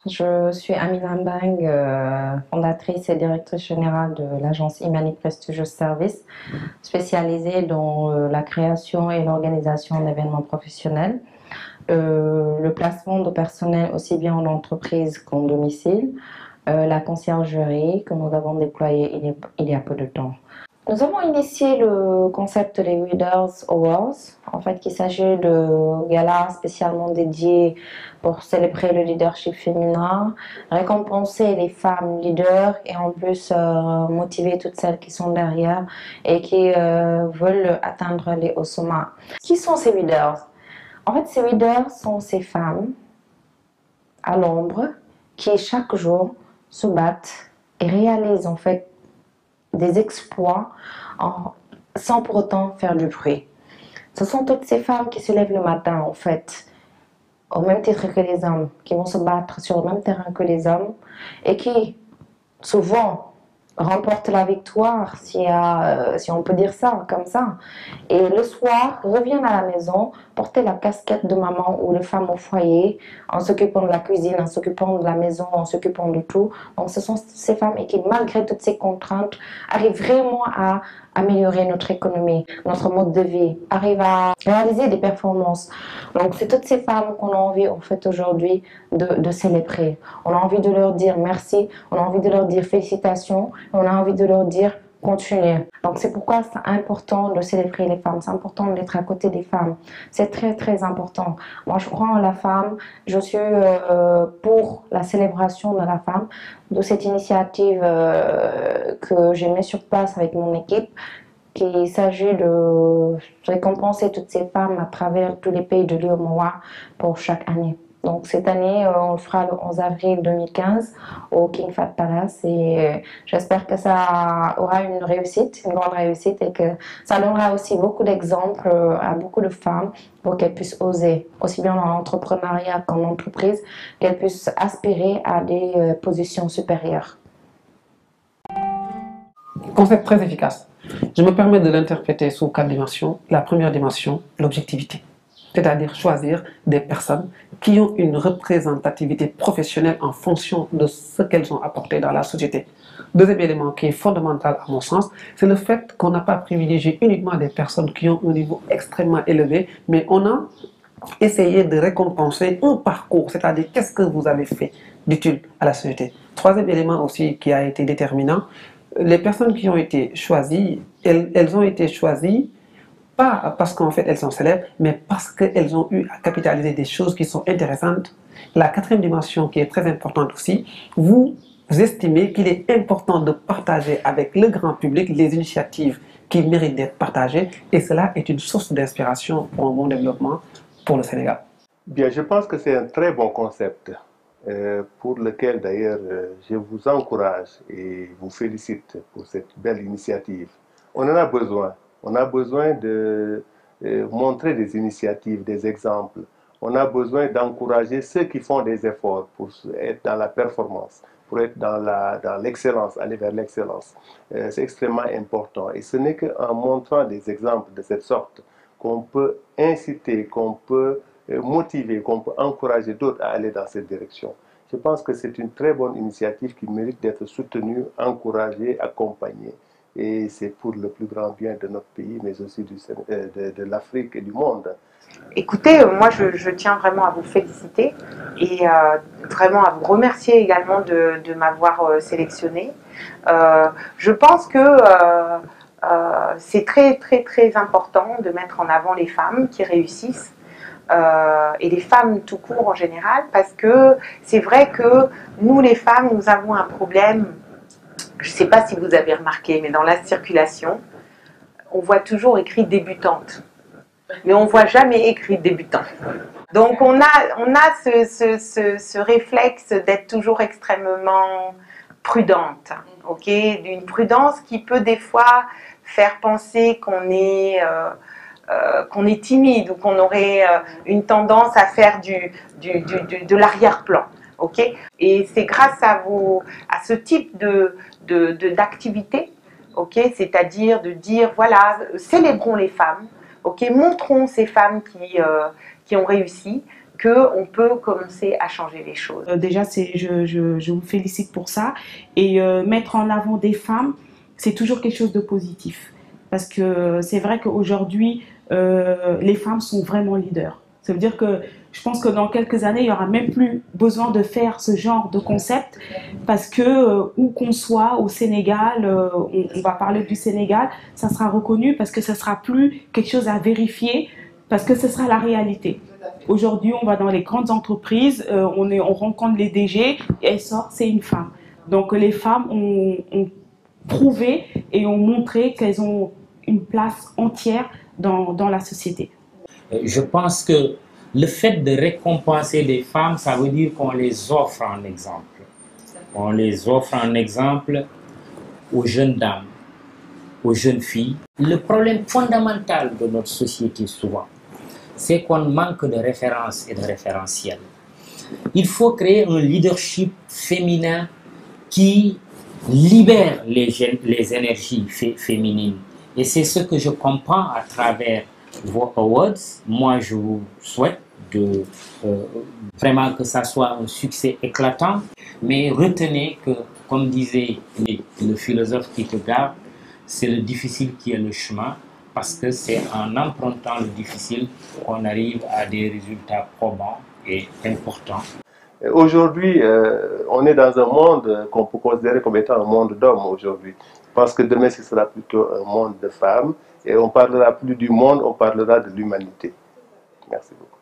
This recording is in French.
Je suis Amina Mbang, fondatrice et directrice générale de l'agence Imani Prestigious Service, spécialisée dans la création et l'organisation d'événements professionnels, le placement de personnel aussi bien en entreprise qu'en domicile, la conciergerie que nous avons déployée il y a peu de temps. Nous avons initié le concept des Leaders Awards, en fait, qu'il s'agit de galas spécialement dédiés pour célébrer le leadership féminin, récompenser les femmes leaders et en plus motiver toutes celles qui sont derrière et qui veulent atteindre les hauts sommets. Qui sont ces leaders? En fait, ces leaders sont ces femmes à l'ombre qui chaque jour se battent et réalisent en fait des exploits sans pour autant faire du bruit. Ce sont toutes ces femmes qui se lèvent le matin, en fait, au même titre que les hommes, qui vont se battre sur le même terrain que les hommes et qui, souvent, remportent la victoire, si on peut dire ça, comme ça. Et le soir, reviennent à la maison, porter la casquette de maman ou de femme au foyer, en s'occupant de la cuisine, en s'occupant de la maison, en s'occupant de tout. Donc ce sont ces femmes et qui, malgré toutes ces contraintes, arrivent vraiment à améliorer notre économie, notre mode de vie, arrivent à réaliser des performances. Donc c'est toutes ces femmes qu'on a envie en fait aujourd'hui de célébrer. On a envie de leur dire merci, on a envie de leur dire félicitations, on a envie de leur dire continuer. Donc c'est pourquoi c'est important de célébrer les femmes, c'est important d'être à côté des femmes. C'est très très important. Moi je crois en la femme, je suis pour la célébration de la femme, de cette initiative que j'ai mis sur place avec mon équipe, qu'il s'agit de récompenser toutes ces femmes à travers tous les pays de l'UEMOA pour chaque année. Donc cette année, on le fera le 11 avril 2015 au King Fahd Palace et j'espère que ça aura une réussite, une grande réussite et que ça donnera aussi beaucoup d'exemples à beaucoup de femmes pour qu'elles puissent oser, aussi bien dans l'entrepreneuriat qu'en entreprise, qu'elles puissent aspirer à des positions supérieures. Concept très efficace. Je me permets de l'interpréter sous 4 dimensions. La première dimension, l'objectivité. C'est-à-dire choisir des personnes qui ont une représentativité professionnelle en fonction de ce qu'elles ont apporté dans la société. Deuxième élément qui est fondamental à mon sens, c'est le fait qu'on n'a pas privilégié uniquement des personnes qui ont un niveau extrêmement élevé, mais on a essayé de récompenser un parcours, c'est-à-dire qu'est-ce que vous avez fait d'utile à la société. Troisième élément aussi qui a été déterminant, les personnes qui ont été choisies, elles ont été choisies pas parce qu'en fait elles sont célèbres, mais parce qu'elles ont eu à capitaliser des choses qui sont intéressantes. La quatrième dimension qui est très importante aussi, vous estimez qu'il est important de partager avec le grand public les initiatives qui méritent d'être partagées et cela est une source d'inspiration pour un bon développement pour le Sénégal. Bien, je pense que c'est un très bon concept pour lequel d'ailleurs je vous encourage et vous félicite pour cette belle initiative. On en a besoin. On a besoin de montrer des initiatives, des exemples. On a besoin d'encourager ceux qui font des efforts pour être dans la performance, pour être dans l'excellence, aller vers l'excellence. C'est extrêmement important. Et ce n'est qu'en montrant des exemples de cette sorte qu'on peut inciter, qu'on peut motiver, qu'on peut encourager d'autres à aller dans cette direction. Je pense que c'est une très bonne initiative qui mérite d'être soutenue, encouragée, accompagnée. Et c'est pour le plus grand bien de notre pays, mais aussi de l'Afrique et du monde. Écoutez, moi je tiens vraiment à vous féliciter et vraiment à vous remercier également de m'avoir sélectionné. Je pense que c'est très très très important de mettre en avant les femmes qui réussissent et les femmes tout court en général, parce que c'est vrai que nous les femmes, nous avons un problème. Je ne sais pas si vous avez remarqué, mais dans la circulation, on voit toujours écrit débutante, mais on ne voit jamais écrit débutant. Donc on a ce réflexe d'être toujours extrêmement prudente, ok, d'une prudence qui peut des fois faire penser qu'on est timide ou qu'on aurait une tendance à faire de l'arrière-plan. Okay, et c'est grâce à ce type d'activité, okay, c'est-à-dire de dire voilà, célébrons les femmes, okay, montrons ces femmes qui ont réussi, qu'on peut commencer à changer les choses. Déjà, je vous félicite pour ça. Et mettre en avant des femmes, c'est toujours quelque chose de positif. Parce que c'est vrai qu'aujourd'hui, les femmes sont vraiment leaders. Ça veut dire que je pense que dans quelques années, il n'y aura même plus besoin de faire ce genre de concept parce que où qu'on soit au Sénégal, on va parler du Sénégal, ça sera reconnu parce que ça ne sera plus quelque chose à vérifier parce que ce sera la réalité. Aujourd'hui, on va dans les grandes entreprises, on rencontre les DG et elle sort, c'est une femme. Donc les femmes ont prouvé et ont montré qu'elles ont une place entière dans la société. Je pense que le fait de récompenser les femmes, ça veut dire qu'on les offre en exemple. On les offre en exemple aux jeunes dames, aux jeunes filles. Le problème fondamental de notre société souvent, c'est qu'on manque de références et de référentiels. Il faut créer un leadership féminin qui libère les énergies féminines. Et c'est ce que je comprends à travers vos awards. Moi, je vous souhaite vraiment que ça soit un succès éclatant. Mais retenez que, comme disait le philosophe Kierkegaard, c'est le difficile qui est le chemin, parce que c'est en empruntant le difficile qu'on arrive à des résultats probants et importants. Aujourd'hui, on est dans un monde qu'on peut considérer comme étant un monde d'hommes aujourd'hui. Je pense que demain, ce sera plutôt un monde de femmes. Et on parlera plus du monde, on parlera de l'humanité. Merci beaucoup.